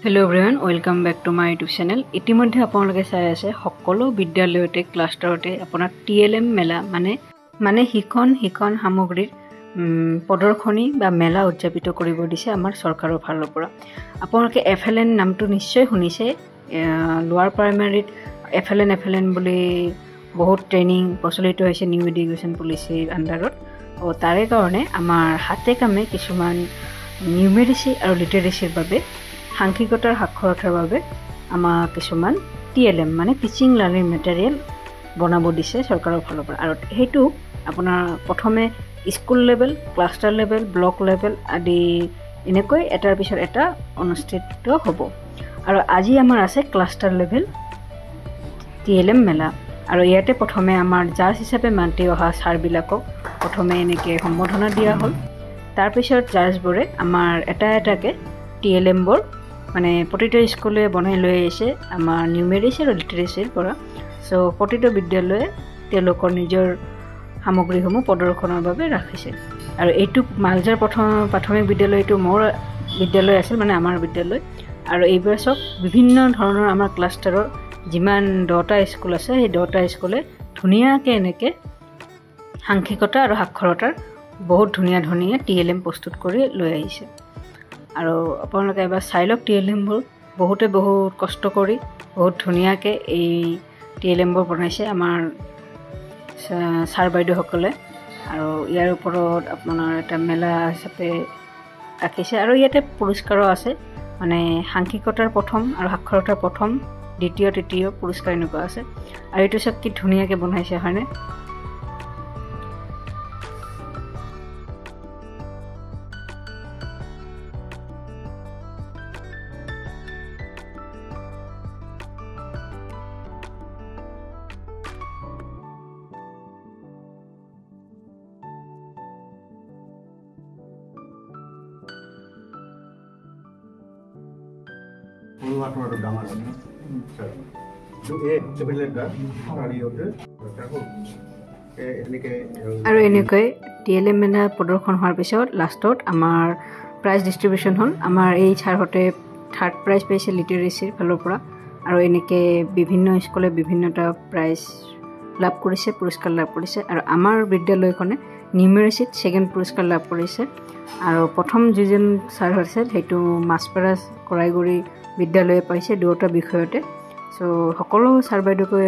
Hello everyone, welcome back to my YouTube channel. ইতিমধ্যে আপোনালোকে চাই আছে সকলো বিদ্যালয়তে ক্লাষ্টাৰতে আপোনাৰ TLM মেলা মানে শিক্ষণ সামগ্ৰীৰ প্ৰদৰ্শনী বা মেলা উদযাপিত কৰিব দিছে আমাৰ চৰকাৰৰ ফালৰ পৰা। আপোনালোকে FLN নামটো নিশ্চয় শুনিছে। লোৱাৰ প্ৰাইমাৰীত FLN বুলি বহুত ট্ৰেইনিং প্ৰচলিত হৈছে নিউ এডুকেশ্যন পলিচিৰ আণ্ডাৰত। আৰু তাৰে কাৰণে আমাৰ হাতে কামে কিছুমান নিউমেৰিচি আৰু লিটাৰেচিৰ বাবে সাংখ্যিকতাৰ সাক্ষৰতাৰ বাবে আমাৰ কিছুমান TLM মানে টিচিং লাৰ্নিং মেটেৰিয়েল বনাব দিছে চৰকাৰৰ ফালৰ পৰা। আৰু সেইটো আপোনাৰ প্ৰথমে school level, cluster level, block level আদি এনেকৈ এটাৰ পিছত এটা অনুষ্ঠিত হ'ব। আৰু আজি আমাৰ আছে ক্লাষ্টাৰ লেভেল TLM মেলা। আৰু ইয়াতে প্ৰথমে আমাৰ জাজ হিচাপে মাতি অহা ছাৰবিলাকক প্ৰথমে এনেকৈ সম্বোধনা দিয়া হ'ল। তাৰপিছত জাজবোৰে আমাৰ এটাকে TLMবোৰ মানে প্ৰতিটো স্কুলে বনাই লৈ আহিছে আমাৰ নিউমেৰিচি আৰু লিটাৰেচিৰ পৰা। চ' প্ৰতিটো বিদ্যালয়ে তেওঁলোকৰ নিজৰ সামগ্ৰীসমূহ প্ৰদৰ্শনৰ বাবে ৰাখিছে। আৰু এইটো মালজাৰ প্ৰাথমিক বিদ্যালয়টো মোৰ বিদ্যালয় আছিল, মানে আমাৰ বিদ্যালয়। আৰু এইবাৰ চব বিভিন্ন ধৰণৰ আমাৰ ক্লাষ্টাৰৰ যিমান 10টা স্কুল আছে সেই 10টা স্কুলে ধুনীয়াকৈ এনেকৈ সাংখ্যিকতা আৰু সাক্ষৰতাৰ বহুত ধুনীয়া TLM প্ৰস্তুত কৰি লৈ আহিছে। আৰু আপোনালোকে এবাৰ চাই লওক TLMবোৰ বহুত কষ্ট কৰি বহুত ধুনীয়াকৈ এই TLMবোৰ বনাইছে আমাৰ ছাৰ বাইদেউসকলে। আৰু ইয়াৰ ওপৰত আপোনাৰ এটা মেলা হিচাপে ৰাখিছে। আৰু ইয়াতে পুৰস্কাৰো আছে, মানে সাংখ্যিকতাৰ প্ৰথম আৰু সাক্ষৰতাৰ প্ৰথম, দ্বিতীয়, তৃতীয় পুৰস্কাৰ এনেকুৱা আছে। আৰু এইটো চব কি ধুনীয়াকৈ বনাইছে হয়নে? আৰু এনেকৈ TLM মেলা প্ৰদৰ্শন হোৱাৰ পিছত লাষ্টত আমাৰ প্ৰাইজ ডিষ্ট্ৰিবিউশ্যন হ'ল। আমাৰ এই ছাৰহঁতে 3rd প্ৰাইজ পাইছে লিটাৰেচিৰ ফালৰ পৰা। আৰু এনেকৈ বিভিন্ন স্কুলে বিভিন্নটা প্ৰাইজ লাভ কৰিছে, পুৰস্কাৰ লাভ কৰিছে। আৰু আমাৰ বিদ্যালয়খনে নিউমেৰিচিত 2nd পুৰস্কাৰ লাভ কৰিছে। আৰু প্ৰথম যিজন ছাৰ হৈছিল সেইটো মাছপাৰা কৰাইগুৰি বিদ্যালয়ে পাইছে 2টা বিষয়তে। চ' সকলো ছাৰ বাইদেউকে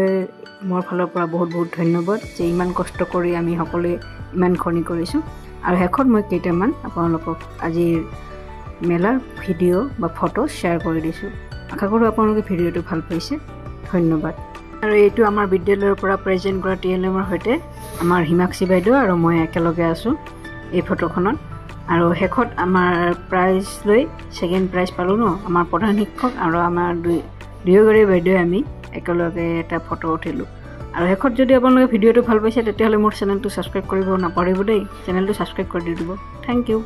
মোৰ ফালৰ পৰা বহুত ধন্যবাদ যে ইমান কষ্ট কৰি আমি সকলোৱে ইমানখিনি কৰিছোঁ। আৰু শেষত মই কেইটামান আপোনালোকক আজিৰ মেলাৰ ভিডিঅ' বা ফটো শ্বেয়াৰ কৰি দিছোঁ। আশা কৰোঁ আপোনালোকে ভিডিঅ'টো ভাল পাইছে। ধন্যবাদ। আৰু এইটো আমাৰ বিদ্যালয়ৰ পৰা প্ৰেজেণ্ট কৰা TLMৰ সৈতে আমাৰ হিমাক্ষী বাইদেউ আৰু মই একেলগে আছোঁ এই ফটোখনত। আৰু শেষত আমাৰ প্ৰাইজ লৈ 2nd প্ৰাইজ পালোঁ ন, আমাৰ প্ৰধান শিক্ষক আৰু আমাৰ দুয়োগৰাকী বাইদেৱে আমি একেলগে এটা ফটো উঠিলোঁ। আৰু শেষত যদি আপোনালোকে ভিডিঅ'টো ভাল পাইছে তেতিয়াহ'লে মোৰ চেনেলটো ছাবস্ক্ৰাইব কৰিব নাপাহৰিব দেই। চেনেলটো ছাবস্ক্ৰাইব কৰি দি দিব। Thank U.